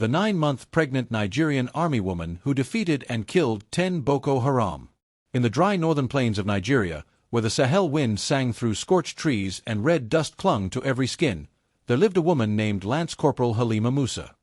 the 9-month pregnant Nigerian army woman who defeated and killed 10 Boko Haram. In the dry northern plains of Nigeria, where the Sahel wind sang through scorched trees and red dust clung to every skin, there lived a woman named Lance Corporal Halima Musa.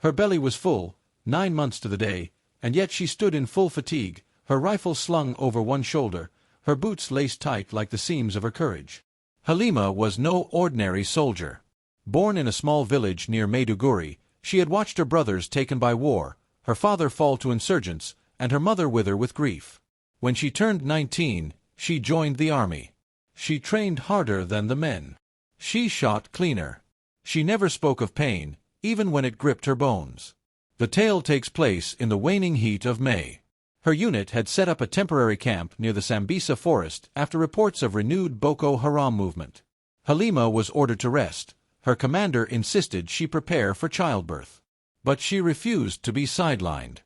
Her belly was full, 9 months to the day, and yet she stood in full fatigue, her rifle slung over one shoulder, her boots laced tight like the seams of her courage. Halima was no ordinary soldier. Born in a small village near Maiduguri, she had watched her brothers taken by war, her father fall to insurgents, and her mother wither with grief. When she turned 19, she joined the army. She trained harder than the men. She shot cleaner. She never spoke of pain, even when it gripped her bones. The tale takes place in the waning heat of May. Her unit had set up a temporary camp near the Sambisa forest after reports of renewed Boko Haram movement. Halima was ordered to rest. Her commander insisted she prepare for childbirth. But she refused to be sidelined.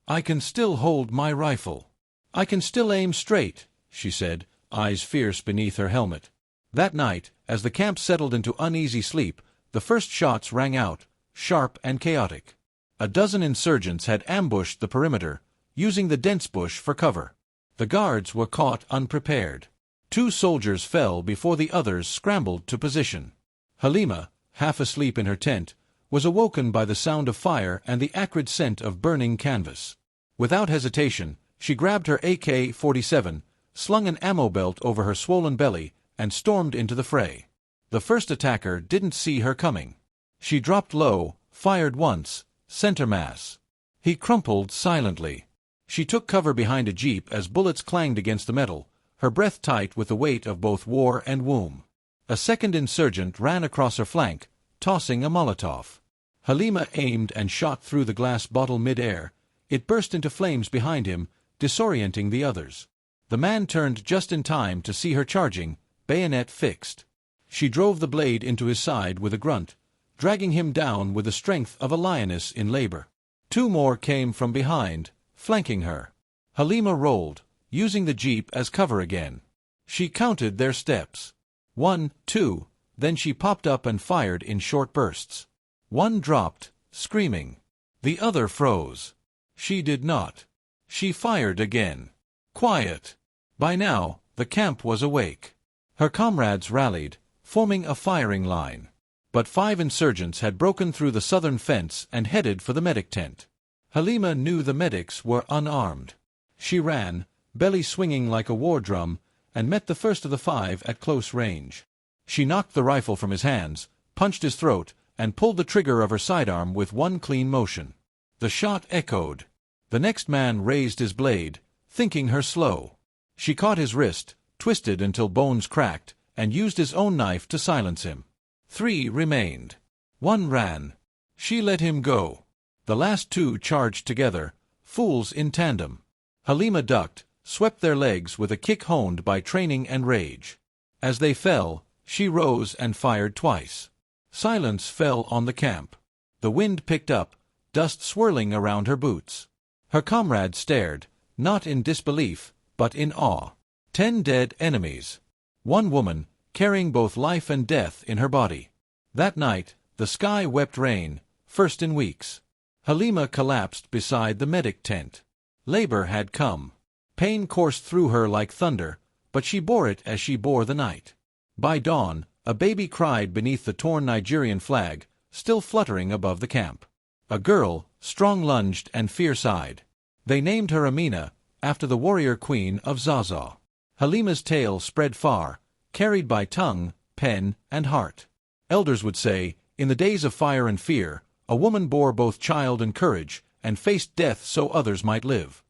"I can still hold my rifle. I can still aim straight," she said, eyes fierce beneath her helmet. That night, as the camp settled into uneasy sleep, the first shots rang out, sharp and chaotic. A dozen insurgents had ambushed the perimeter, using the dense bush for cover. The guards were caught unprepared. 2 soldiers fell before the others scrambled to position. Halima, half asleep in her tent, was awoken by the sound of fire and the acrid scent of burning canvas. Without hesitation, she grabbed her AK-47, slung an ammo belt over her swollen belly, and stormed into the fray. The first attacker didn't see her coming. She dropped low, fired once, center mass. He crumpled silently. She took cover behind a jeep as bullets clanged against the metal, her breath tight with the weight of both war and womb. A second insurgent ran across her flank, tossing a Molotov. Halima aimed and shot through the glass bottle mid-air. It burst into flames behind him, disorienting the others. The man turned just in time to see her charging, bayonet fixed. She drove the blade into his side with a grunt, dragging him down with the strength of a lioness in labor. 2 more came from behind, flanking her. Halima rolled, using the jeep as cover again. She counted their steps. 1, 2, then she popped up and fired in short bursts. One dropped, screaming. The other froze. She did not. She fired again. Quiet. By now, the camp was awake. Her comrades rallied, forming a firing line. But 5 insurgents had broken through the southern fence and headed for the medic tent. Halima knew the medics were unarmed. She ran, belly swinging like a war drum, and met the first of the 5 at close range. She knocked the rifle from his hands, punched his throat, and pulled the trigger of her sidearm with one clean motion. The shot echoed. The next man raised his blade, thinking her slow. She caught his wrist, twisted until bones cracked, and used his own knife to silence him. 3 remained. 1 ran. She let him go. The last 2 charged together, fools in tandem. Halima ducked, swept their legs with a kick honed by training and rage. As they fell, she rose and fired twice. Silence fell on the camp. The wind picked up, dust swirling around her boots. Her comrades stared, not in disbelief, but in awe. 10 dead enemies. 1 woman, carrying both life and death in her body. That night, the sky wept rain, first in weeks. Halima collapsed beside the medic tent. Labor had come. Pain coursed through her like thunder, but she bore it as she bore the night. By dawn, a baby cried beneath the torn Nigerian flag, still fluttering above the camp. A girl, strong-lunged and fierce-eyed. They named her Amina, after the warrior queen of Zaza. Halima's tale spread far, carried by tongue, pen, and heart. Elders would say, in the days of fire and fear, a woman bore both child and courage, and faced death so others might live.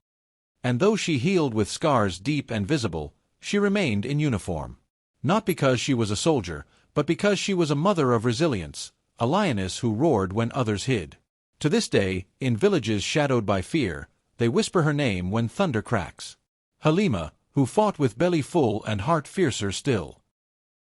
And though she healed with scars deep and visible, she remained in uniform. Not because she was a soldier, but because she was a mother of resilience, a lioness who roared when others hid. To this day, in villages shadowed by fear, they whisper her name when thunder cracks. Halima, who fought with belly full and heart fiercer still.